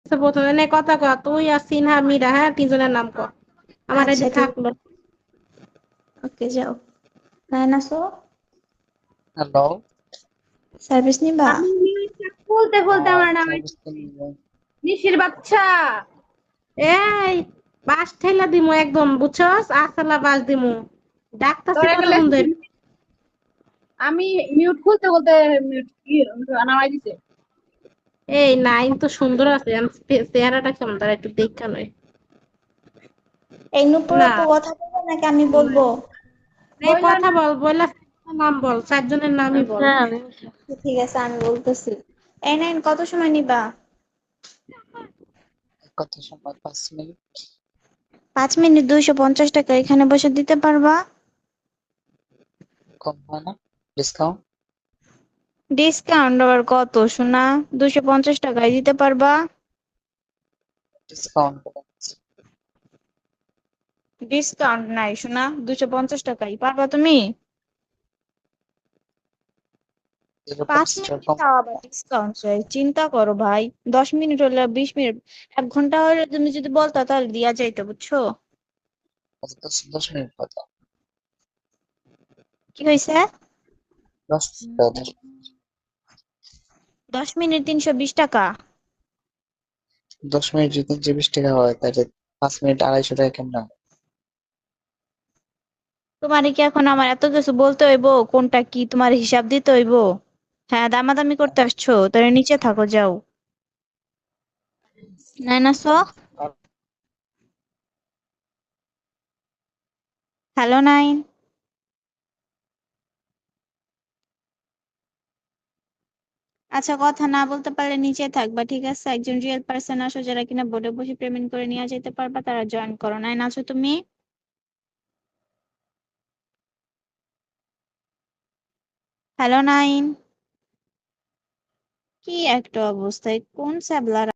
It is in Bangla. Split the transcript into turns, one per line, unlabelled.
প্রথমে নে কথা ক, তুই আর সিনহা মিরা, হ্যাঁ তিনজনের নাম ক। আমার
আচ্ছা
এটি
ঠিক,
থাকলো।
ওকে যাও। নাইনাসো,
হ্যালো।
সার্ভিস নিবা?
আমি বলতে বলতে আমার নাম নিশির বাচ্চা। এই বাস ঠেলা দিমু একদম, বুঝছস? আসলা বাস দিমু, ডাকতাছি
ধরে গেলে
কতক্ষণ ধরে।
আমি মিউট খুলতে বলতে মিউট নামাই দিছে।
এই নাইন তো সুন্দর আছে, চেহারাটা কেমন তারা একটু দেখা নয়।
এই নুপুর
না
আপু কথা বলবো নাকি আমি বলবো?
এই
বইলা
কথা
না।
বল, বইলা নাম বল, চারজনের নামই বল।
আচ্ছা আমি
ঠিক আছে আমি বলতেছি। এই নাইন কত সময় নিবা?
কত সময়? 5 মিনিট।
5 মিনিট 250 টাকা, এখানে বসে দিতে পারবা?
কম হয় না? ডিসকাউন্ট?
ডিসকাউন্ট আবার কত শোনা? 250 টাকায় দিতে পারবা?
ডিসকাউন্ট করে দিচ্ছি।
ডিসকাউন্ট নাই শোনা, 250 টাকাই পারবা তুমি?
জিরো
পাঁচ
পার্সেন্ট
মিনিট
কম।
তাও আবার ডিসকাউন্ট চাই, চিন্তা করো ভাই। 10 মিনিট হলে 20 মিনিট, 1 ঘন্টা হলে তুমি যদি বলতা তাহলে দিয়া যাইতো, বুঝছো?
আচ্ছা, 10 মিনিট কত?
কি হয়েছে?
10 10
10 মিনিট 320 টাকা।
10 মিনিট যদি 20 টাকা হয়, তাহলে 5 মিনিট 250 টাকা কেমন হয়?
তোমারে কি এখন আমার এত কিছু বলতে হইব? কোনটা কি তোমার হিসাব দিতে হইব? হ্যাঁ, দামাদামি করতে আসছো, তাহলে নিচে থাকো যাও। Naina so, hello nine. আচ্ছা, কথা না বলতে পারলে নিচে থাকবা, ঠিক আছে? একজন রিয়েল পার্সন আসো, যারা কিনা বোর্ডে বসে পেমেন্ট করে নিয়ে যেতে পারবা, তারা জয়েন করো। নাইন আছো তুমি? Hello nine. কি একটা অবস্থায়, কোন স্যাবলার